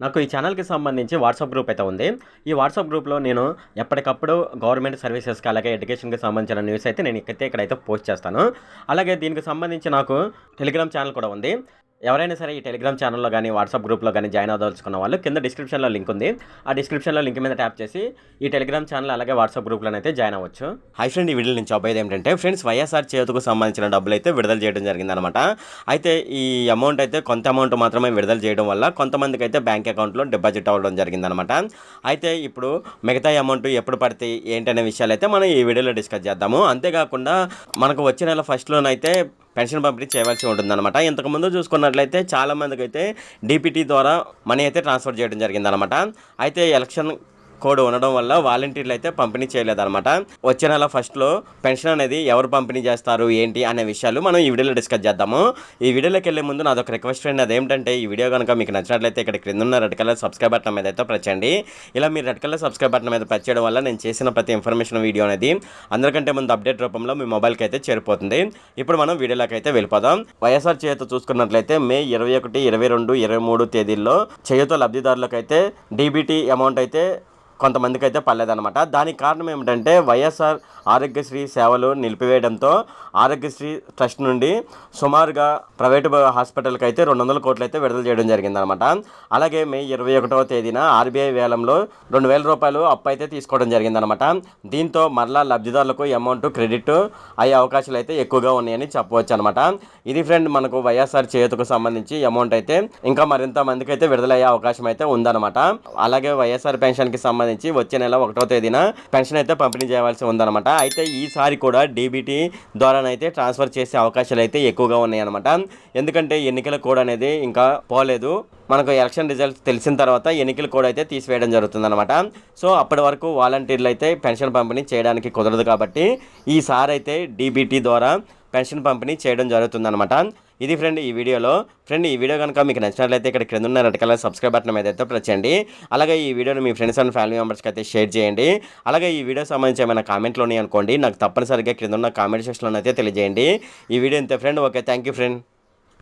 నాకు ఈ ఛానల్‌కి సంబంధించి వాట్సాప్ గ్రూప్ అయితే ఉంది. ఈ వాట్సాప్ గ్రూప్‌లో నేను ఎప్పటికప్పుడు గవర్నమెంట్ సర్వీసెస్‌కి అలాగే ఎడ్యుకేషన్‌కి సంబంధించిన న్యూస్ అయితే నేను ఇక్కడైతే పోస్ట్ చేస్తాను. అలాగే దీనికి సంబంధించి నాకు టెలిగ్రామ్ ఛానల్ కూడా ఉంది. ఎవరైనా సరే ఈ టెలిగ్రామ్ ఛానల్‌లో గాని, వాట్సాప్ గ్రూప్‌లో గాని జాయిన్ అవ్వదలుచుకున్న వాళ్ళు కింద డిస్క్రిప్షన్‌లో లింక్ ఉంది. ఆ డిస్క్రిప్షన్‌లో లింక్ మీద ట్యాప్ చేసి ఈ టెలిగ్రామ్ ఛానల్ అలాగే వాట్సాప్ గ్రూప్‌లోనైతే జాయిన్ అవ్వచ్చు. హాయ్ ఫ్రెండ్, ఈ వీడియోలో నేను చెప్పేది ఏంటంటే ఫ్రెండ్స్, వైఎస్ఆర్ చేయూతకు సంబంధించిన డబ్బులైతే విడుదల చేయడం జరిగిందనమాట. అయితే ఈ అమౌంట్ అయితే కొంత అమౌంట్ మాత్రమే విడుదల చేయడం వల్ల కొంతమందికైతే బ్యాంక్ అకౌంట్‌లో డిపాజిట్ అవ్వడం జరిగిందనమాట. అయితే ఇప్పుడు మిగతా అమౌంట్ ఎప్పుడు పడతాయి ఏంటనే విషయాలైతే మనం ఈ వీడియోలో డిస్కస్ చేద్దాము. అంతేకాకుండా మనకు వచ్చే నెల ఫస్ట్‌లోనైతే పెన్షన్ పంపిణీ చేయవలసి ఉంటుందన్నమాట. ఇంతకుముందు చూసుకున్నట్లయితే చాలామందికైతే డీపీటీ ద్వారా మనీ అయితే ట్రాన్స్ఫర్ చేయడం జరిగిందనమాట. అయితే ఎలక్షన్ కోడ్ ఉండడం వల్ల వాలంటీర్లు అయితే పంపిణీ చేయలేదన్నమాట. వచ్చే నెల ఫస్ట్‌లో పెన్షన్ అనేది ఎవరు పంపిణీ చేస్తారు ఏంటి అనే విషయాలు మనం ఈ వీడియోలో డిస్కస్ చేద్దాము. ఈ వీడియోలోకి వెళ్ళే ముందు నాదొక రిక్వెస్ట్ ఫ్రెండ్, అదేంటంటే ఈ వీడియో కనుక మీకు నచ్చినట్లయితే ఇక్కడ క్రింద ఉన్న రెడ్ కలర్ సబ్స్క్రైబ్ బటన్ మీద అయితే ప్రెస్ చేయండి. ఇలా మీరు రెడ్ కలర్ సబ్స్క్రైబ్ బటన్ మీద ప్రెస్ చేయడం వల్ల నేను చేసిన ప్రతి ఇన్ఫర్మేషన్ వీడియో అనేది అందరికంటే ముందు అప్డేట్ రూపంలో మీ మొబైల్కి అయితే చేరిపోతుంది. ఇప్పుడు మనం వీడియోలోకి అయితే వెళ్ళిపోదాం. వైఎస్ఆర్ చేయూత చూసుకున్నట్లయితే మే 21, 22, 23 తేదీల్లో చేయూత లబ్ధిదారులకు అయితే డీబీటీ అమౌంట్ అయితే కొంతమందికి అయితే పడలేదన్నమాట. దానికి కారణం ఏమిటంటే వైఎస్ఆర్ ఆరోగ్యశ్రీ సేవలు నిలిపివేయడంతో ఆరోగ్యశ్రీ ట్రస్ట్ నుండి సుమారుగా ప్రైవేటు హాస్పిటల్కి అయితే 200 కోట్లు అయితే విడుదల చేయడం జరిగిందనమాట. అలాగే మే 21వ తేదీన ఆర్బీఐ వేలంలో 2,000 రూపాయలు అప్పు అయితే తీసుకోవడం జరిగిందనమాట. దీంతో మరలా లబ్ధిదారులకు అమౌంట్ క్రెడిట్ అయ్యే అవకాశాలు అయితే ఎక్కువగా ఉన్నాయని చెప్పవచ్చు అనమాట. ఇది ఫ్రెండ్, మనకు వైఎస్ఆర్ చేయూతకు సంబంధించి అమౌంట్ అయితే ఇంకా మరింత మందికి అయితే విడుదలయ్యే అవకాశం అయితే ఉందన్నమాట. అలాగే వైఎస్ఆర్ పెన్షన్కి సంబంధించి వచ్చే నెల 1వ తేదీన పెన్షన్ అయితే పంపిణీ చేయవలసి ఉందన్నమాట. అయితే ఈసారి కూడా డీబీటీ ద్వారానైతే ట్రాన్స్ఫర్ చేసే అవకాశాలు అయితే ఎక్కువగా ఉన్నాయన్నమాట. ఎందుకంటే ఎన్నికల కోడ్ అనేది ఇంకా పోలేదు. మనకు ఎలక్షన్ రిజల్ట్స్ తెలిసిన తర్వాత ఎన్నికల కోడ్ అయితే తీసివేయడం జరుగుతుందన్నమాట. సో అప్పటి వరకు వాలంటీర్లు అయితే పెన్షన్ పంపిణీ చేయడానికి కుదరదు కాబట్టి ఈసారి అయితే డీబీటీ ద్వారా పెన్షన్ పంపిణీ చేయడం జరుగుతుందన్నమాట. ఇది ఫ్రెండ్ ఈ వీడియోలో. ఫ్రెండ్, ఈ వీడియో కనుక మీకు నచ్చినట్లయితే ఇక్కడ క్రింద ఉన్న రెడ్ కలర్ సబ్స్క్రైబ్ బటన్ మీద అయితే ప్రెస్ చేయండి. అలాగే ఈ వీడియోని మీ ఫ్రెండ్స్ అండ్ ఫ్యామిలీ మెంబర్స్కి అయితే షేర్ చేయండి. అలాగే ఈ వీడియో సంబంధించి ఏమైనా కామెంట్లు ఉన్నాయి అనుకోండి, నాకు తప్పనిసరిగా క్రింద ఉన్న కామెంట్ సెక్షన్లో అయితే తెలియజేయండి. ఈ వీడియో ఇంతే friend. Okay, thank you friend.